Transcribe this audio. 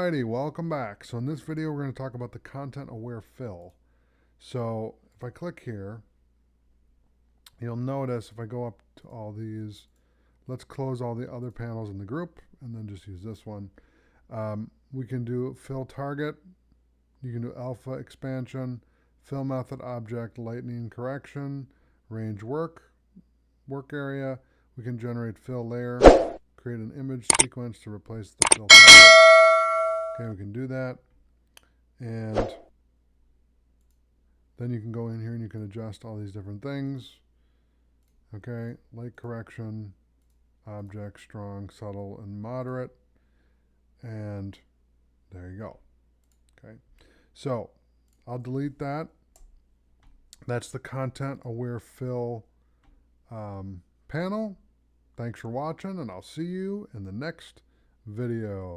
Alrighty, welcome back. So in this video we're going to talk about the content aware fill. So if I click here, you'll notice if I go up to all these, let's close all the other panels in the group and then just use this one. We can do fill target, you can do alpha expansion, fill method object, lightning correction, range work area. We can generate fill layer, create an image sequence to replace the fill target. Okay, we can do that. And then you can go in here and you can adjust all these different things. Okay, light correction, object, strong, subtle, and moderate. And there you go. Okay, so I'll delete that. That's the content aware fill panel. Thanks for watching, and I'll see you in the next video.